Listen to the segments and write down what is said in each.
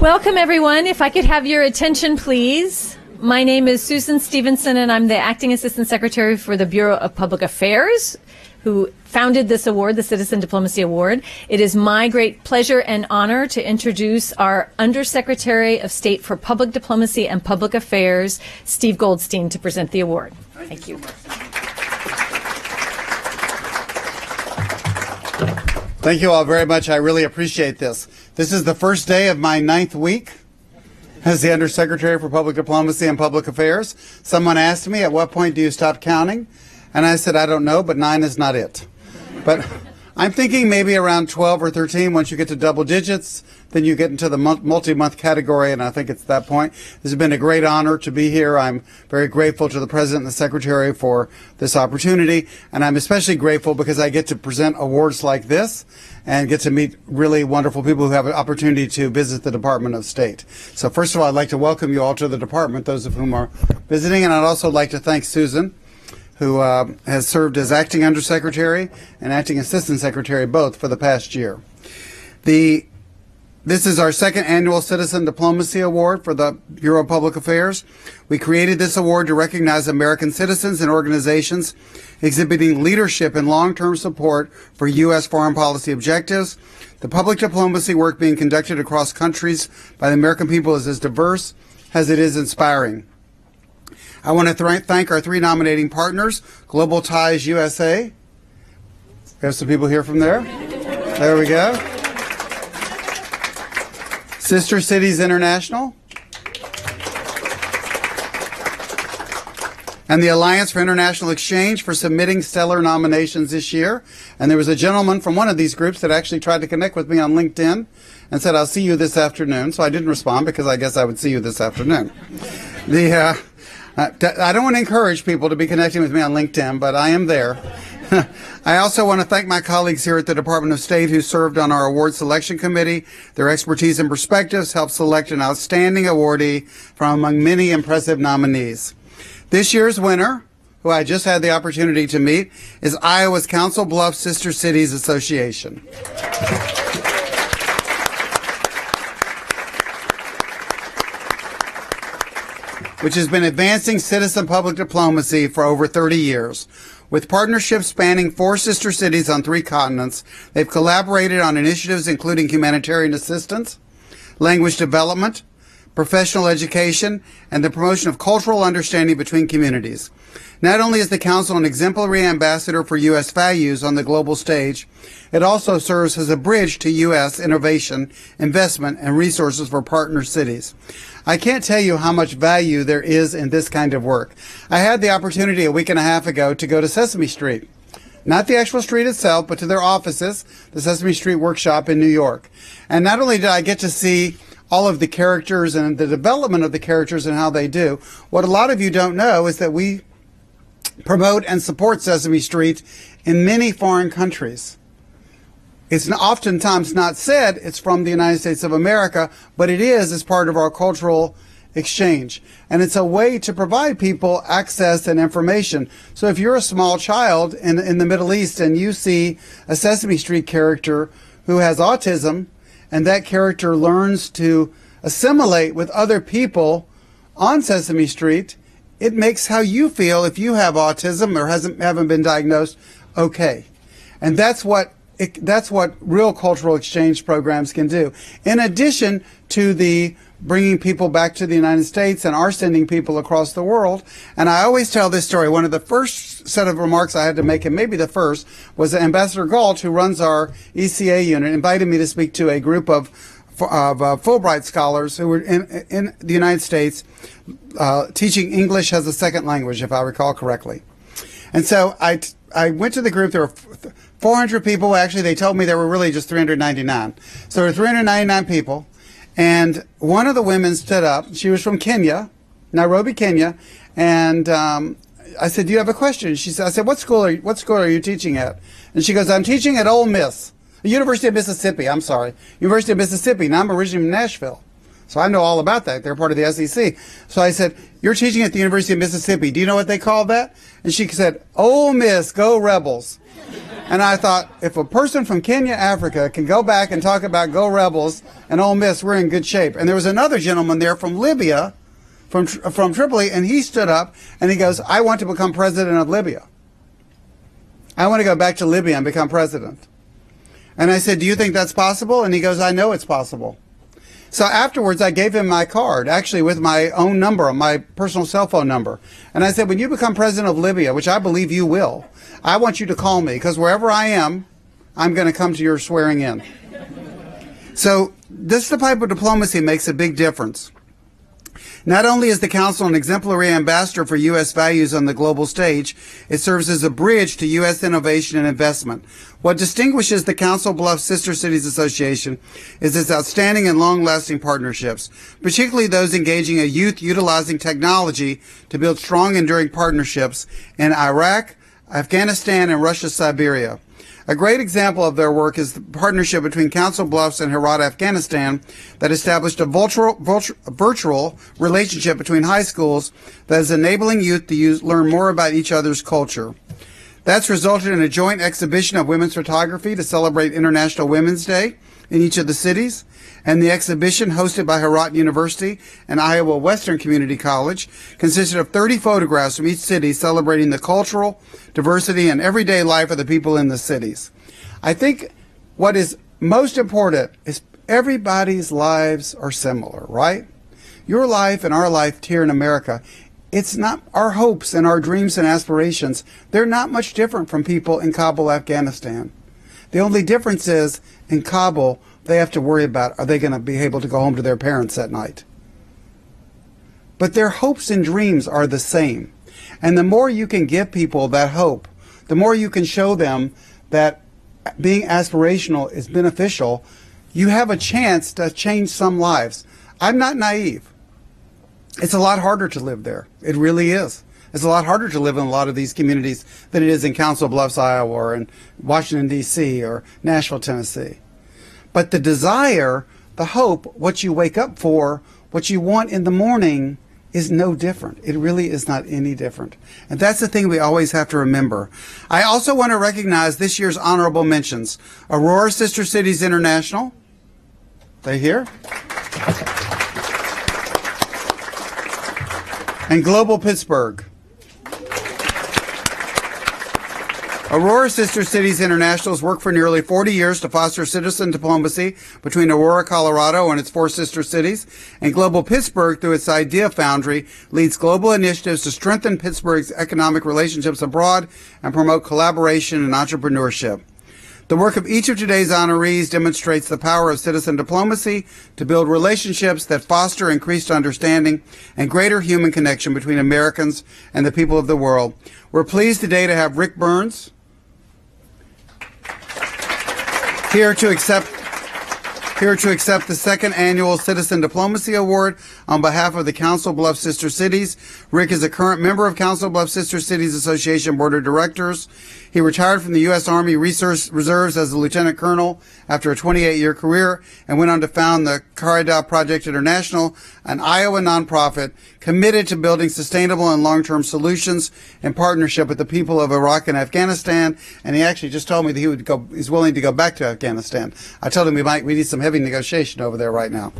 Welcome, everyone. If I could have your attention, please. My name is Susan Stevenson, and I'm the Acting Assistant Secretary for the Bureau of Public Affairs, who founded this award, the Citizen Diplomacy Award. It is my great pleasure and honor to introduce our Undersecretary of State for Public Diplomacy and Public Affairs, Steve Goldstein, to present the award. Thank you. Thank you all very much. I really appreciate this. This is the first day of my 9th week as the Undersecretary for Public Diplomacy and Public Affairs. Someone asked me, at what point do you stop counting? And I said, I don't know, but 9 is not it. But I'm thinking maybe around 12 or 13. Once you get to double digits, then you get into the multi-month category, and I think it's that point. This has been a great honor to be here. I'm very grateful to the President and the Secretary for this opportunity, and I'm especially grateful because I get to present awards like this and get to meet really wonderful people who have an opportunity to visit the Department of State. So first of all, I'd like to welcome you all to the Department, those of whom are visiting, and I'd also like to thank Susan, who has served as Acting Undersecretary and Acting Assistant Secretary both for the past year. This is our second annual Citizen Diplomacy Award for the Bureau of Public Affairs. We created this award to recognize American citizens and organizations exhibiting leadership and long-term support for U.S. foreign policy objectives. The public diplomacy work being conducted across countries by the American people is as diverse as it is inspiring. I want to thank our 3 nominating partners, Global Ties USA. We have some people here from there. There we go. Sister Cities International. And the Alliance for International Exchange for submitting stellar nominations this year. And there was a gentleman from one of these groups that actually tried to connect with me on LinkedIn and said, I'll see you this afternoon. So I didn't respond because I guess I would see you this afternoon. I don't want to encourage people to be connecting with me on LinkedIn, but I am there. I also want to thank my colleagues here at the Department of State who served on our award selection committee. Their expertise and perspectives helped select an outstanding awardee from among many impressive nominees. This year's winner, who I just had the opportunity to meet, is Iowa's Council Bluffs Sister Cities Association, which has been advancing citizen public diplomacy for over 30 years. With partnerships spanning 4 sister cities on 3 continents, they've collaborated on initiatives including humanitarian assistance, language development, professional education, and the promotion of cultural understanding between communities. Not only is the Council an exemplary ambassador for U.S. values on the global stage, it also serves as a bridge to U.S. innovation, investment, and resources for partner cities. I can't tell you how much value there is in this kind of work. I had the opportunity a week and a half ago to go to Sesame Street. Not the actual street itself, but to their offices, the Sesame Street Workshop in New York. And not only did I get to see all of the characters and the development of the characters and how they do, what a lot of you don't know is that we promote and support Sesame Street in many foreign countries. It's oftentimes not said it's from the United States of America, but it is as part of our cultural exchange. And it's a way to provide people access and information. So if you're a small child in the Middle East and you see a Sesame Street character who has autism, and that character learns to assimilate with other people on Sesame Street, it makes how you feel if you have autism or haven't been diagnosed okay. And that's what real cultural exchange programs can do. In addition to the bringing people back to the United States and are sending people across the world. And I always tell this story. One of the first set of remarks I had to make, and maybe the first, was that Ambassador Galt, who runs our ECA unit, invited me to speak to a group of Fulbright scholars who were in the United States teaching English as a second language, if I recall correctly. And so I went to the group. There were 400 people. Actually, they told me there were really just 399. So there were 399 people. And one of the women stood up. She was from Kenya, Nairobi, Kenya. And I said, "Do you have a question?" She said, "I said, what school are you teaching at?" And she goes, "I'm teaching at Ole Miss, the University of Mississippi. I'm sorry, University of Mississippi. And I'm originally from Nashville." So I know all about that. They're part of the SEC. So I said, you're teaching at the University of Mississippi. Do you know what they call that? And she said, Ole Miss, go Rebels. And I thought, if a person from Kenya, Africa can go back and talk about go Rebels and Ole Miss, we're in good shape. And there was another gentleman there from Libya, from Tripoli, and he stood up and he goes, I want to become president of Libya. I want to go back to Libya and become president. And I said, do you think that's possible? And he goes, I know it's possible. So afterwards, I gave him my card, actually with my own number, my personal cell phone number. And I said, when you become president of Libya, which I believe you will, I want you to call me, because wherever I am, I'm going to come to your swearing in. So this type of diplomacy makes a big difference. Not only is the Council an exemplary ambassador for U.S. values on the global stage, it serves as a bridge to U.S. innovation and investment. What distinguishes the Council Bluffs Sister Cities Association is its outstanding and long-lasting partnerships, particularly those engaging a youth utilizing technology to build strong, enduring partnerships in Iraq, Afghanistan, and Russia, Siberia. A great example of their work is the partnership between Council Bluffs and Herat, Afghanistan, that established a virtual relationship between high schools that is enabling youth to learn more about each other's culture. That's resulted in a joint exhibition of women's photography to celebrate International Women's Day in each of the cities, and the exhibition, hosted by Herat University and Iowa Western Community College, consisted of 30 photographs from each city celebrating the cultural diversity and everyday life of the people in the cities. I think what is most important is everybody's lives are similar, right? Your life and our life here in America, it's not our hopes and our dreams and aspirations. They're not much different from people in Kabul, Afghanistan. The only difference is in Kabul, they have to worry about, are they going to be able to go home to their parents at night? But their hopes and dreams are the same. And the more you can give people that hope, the more you can show them that being aspirational is beneficial, you have a chance to change some lives. I'm not naive. It's a lot harder to live there. It really is. It's a lot harder to live in a lot of these communities than it is in Council Bluffs, Iowa, or in Washington, D.C., or Nashville, Tennessee. But the desire, the hope, what you wake up for, what you want in the morning is no different. It really is not any different. And that's the thing we always have to remember. I also want to recognize this year's honorable mentions. Aurora Sister Cities International. They here? And Global Pittsburgh. Aurora Sister Cities International has worked for nearly 40 years to foster citizen diplomacy between Aurora, Colorado and its 4 sister cities, and Global Pittsburgh, through its Idea Foundry, leads global initiatives to strengthen Pittsburgh's economic relationships abroad and promote collaboration and entrepreneurship. The work of each of today's honorees demonstrates the power of citizen diplomacy to build relationships that foster increased understanding and greater human connection between Americans and the people of the world. We're pleased today to have Rick Burns here to accept the second annual Citizen Diplomacy Award on behalf of the Council Bluffs Sister Cities. Rick is a current member of Council Bluffs Sister Cities Association Board of Directors. He retired from the U.S. Army Reserves as a lieutenant colonel after a 28-year career and went on to found the Karida Project International, an Iowa nonprofit committed to building sustainable and long-term solutions in partnership with the people of Iraq and Afghanistan. And he actually just told me that he's willing to go back to Afghanistan. I told him we need some heavy negotiation over there right now.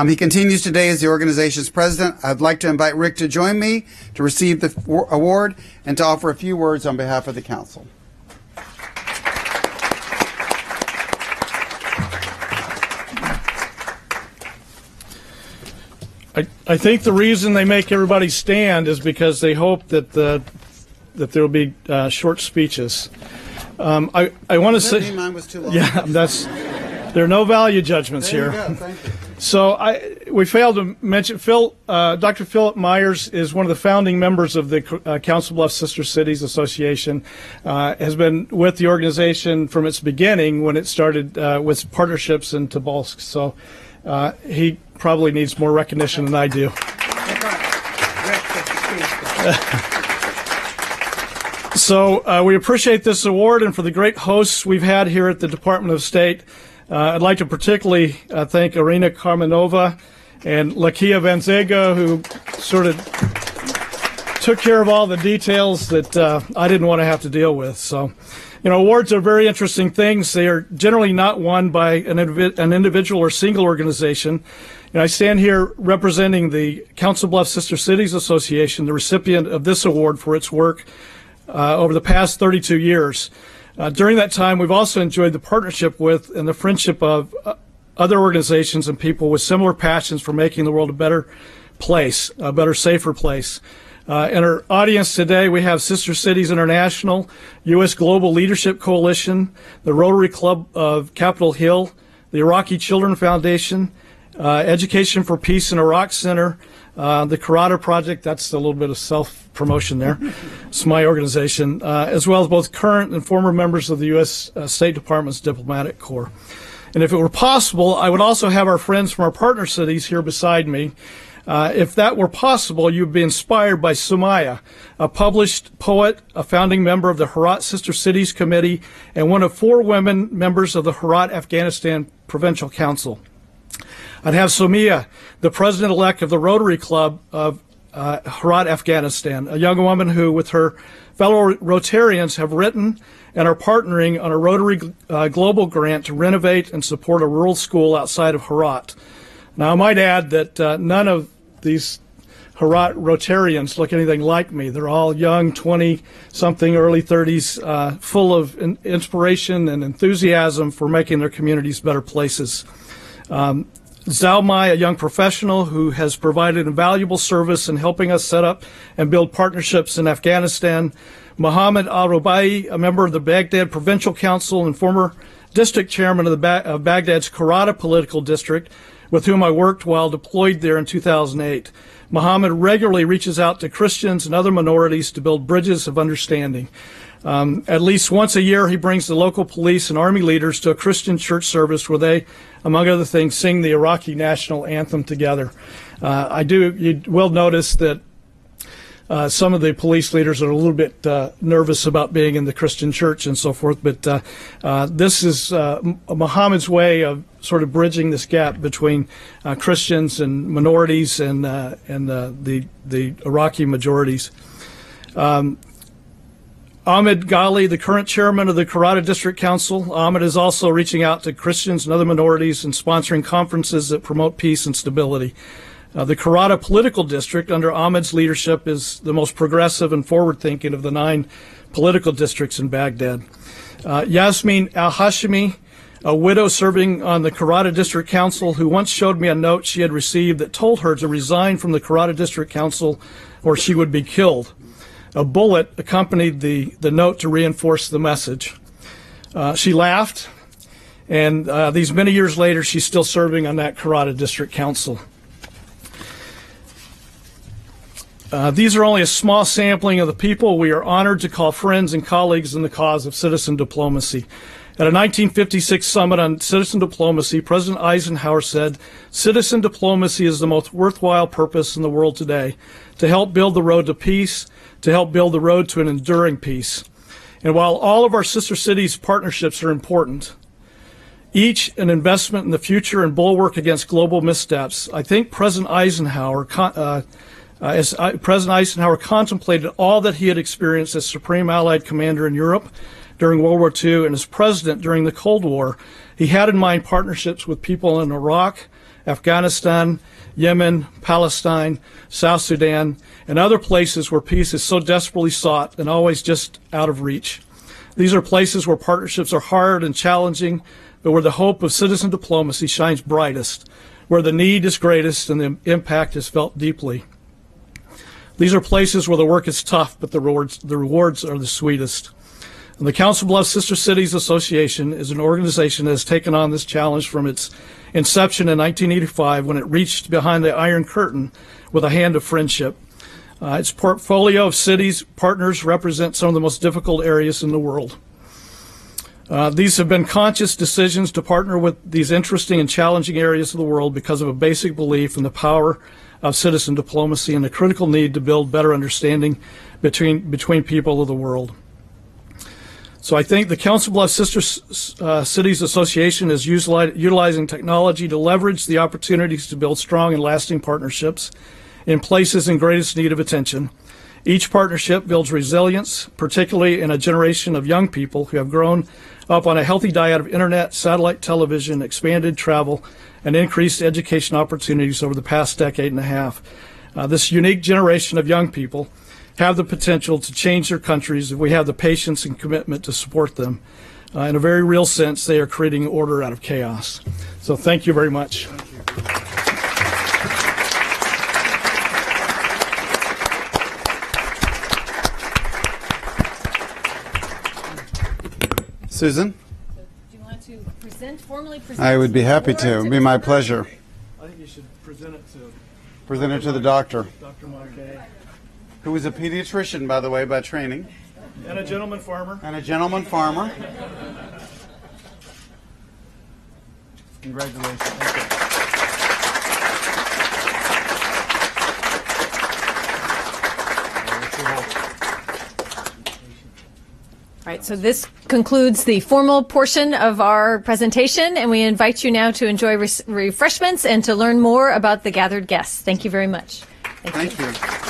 He continues today as the organization's president. I'd like to invite Rick to join me to receive the award and to offer a few words on behalf of the council. I think the reason they make everybody stand is because they hope that there will be short speeches. I want to say, mine was too long. Yeah, there are no value judgments There you here. go. Thank you. So we failed to mention Dr. Philip Myers is one of the founding members of the Council Bluffs Sister Cities Association. Has been with the organization from its beginning when it started with partnerships in Tobolsk. So he probably needs more recognition than I do. So we appreciate this award, and for the great hosts we've had here at the Department of State. I'd like to particularly thank Irina Karmanova and Lakia Vanzega, who sort of took care of all the details that I didn't want to have to deal with. So, awards are very interesting things. They are generally not won by an individual or single organization. I stand here representing the Council Bluffs Sister Cities Association, the recipient of this award for its work over the past 32 years. During that time, we've also enjoyed the partnership with and the friendship of other organizations and people with similar passions for making the world a better place, a better, safer place. In our audience today, we have Sister Cities International, U.S. Global Leadership Coalition, the Rotary Club of Capitol Hill, the Iraqi Children Foundation, Education for Peace in Iraq Center, the Karada Project, that's a little bit of self-promotion there. It's my organization, as well as both current and former members of the U.S. State Department's Diplomatic Corps. And if it were possible, I would also have our friends from our partner cities here beside me. If that were possible, you'd be inspired by Sumaya, a published poet, a founding member of the Herat Sister Cities Committee, and one of 4 women members of the Herat Afghanistan Provincial Council. I'd have Sumaya, the president-elect of the Rotary Club of Herat, Afghanistan, a young woman who, with her fellow Rotarians, have written and are partnering on a Rotary Global grant to renovate and support a rural school outside of Herat. Now, I might add that none of these Herat Rotarians look anything like me. They're all young, 20-something, early 30s, full of inspiration and enthusiasm for making their communities better places. Zhao Mai, a young professional who has provided invaluable service in helping us set up and build partnerships in Afghanistan. Mohammed Al-Rubai, a member of the Baghdad Provincial Council and former district chairman of Baghdad's Karada political district, with whom I worked while deployed there in 2008. Mohammed regularly reaches out to Christians and other minorities to build bridges of understanding. At least once a year, he brings the local police and army leaders to a Christian church service where they, among other things, sing the Iraqi national anthem together. You will notice that some of the police leaders are a little bit nervous about being in the Christian church and so forth, but this is Muhammad's way of sort of bridging this gap between Christians and minorities and the Iraqi majorities. Ahmed Ghali, the current chairman of the Karada District Council. Ahmed is also reaching out to Christians and other minorities and sponsoring conferences that promote peace and stability. The Karada political district, under Ahmed's leadership, is the most progressive and forward-thinking of the 9 political districts in Baghdad. Yasmin Al-Hashimi, a widow serving on the Karada District Council, who once showed me a note she had received that told her to resign from the Karada District Council or she would be killed. A bullet accompanied the note to reinforce the message. She laughed, and these many years later, she's still serving on that Karada District Council. These are only a small sampling of the people we are honored to call friends and colleagues in the cause of citizen diplomacy. At a 1956 summit on citizen diplomacy, President Eisenhower said, "Citizen diplomacy is the most worthwhile purpose in the world today, to help build the road to peace, to help build the road to an enduring peace." And while all of our sister cities partnerships are important, each an investment in the future and bulwark against global missteps, I think President Eisenhower contemplated all that he had experienced as Supreme Allied Commander in Europe during World War II and as President during the Cold War, he had in mind partnerships with people in Iraq, Afghanistan, Yemen, Palestine, South Sudan, and other places where peace is so desperately sought and always just out of reach. These are places where partnerships are hard and challenging, but where the hope of citizen diplomacy shines brightest, where the need is greatest and the impact is felt deeply. These are places where the work is tough, but the rewards are the sweetest. And the Council Bluffs Sister Cities Association is an organization that has taken on this challenge from its inception in 1985 when it reached behind the Iron Curtain with a hand of friendship. Its portfolio of cities partners represent some of the most difficult areas in the world. These have been conscious decisions to partner with these interesting and challenging areas of the world because of a basic belief in the power of citizen diplomacy and the critical need to build better understanding between people of the world. So I think the Council Bluffs Sister Cities Association is utilizing technology to leverage the opportunities to build strong and lasting partnerships in places in greatest need of attention. Each partnership builds resilience, particularly in a generation of young people who have grown up on a healthy diet of internet, satellite television, expanded travel, and increased education opportunities over the past decade and a half. This unique generation of young people have the potential to change their countries if we have the patience and commitment to support them. In a very real sense, they are creating order out of chaos. So thank you very much. Susan? Do you want to formally present? I would be happy to. It would be my pleasure. I think you should present it to The doctor, Dr. Marquet. who is a pediatrician, by the way, by training, And a gentleman farmer. and a gentleman farmer. Congratulations. All right, so this concludes the formal portion of our presentation, and we invite you now to enjoy refreshments and to learn more about the gathered guests. Thank you very much. Thank you.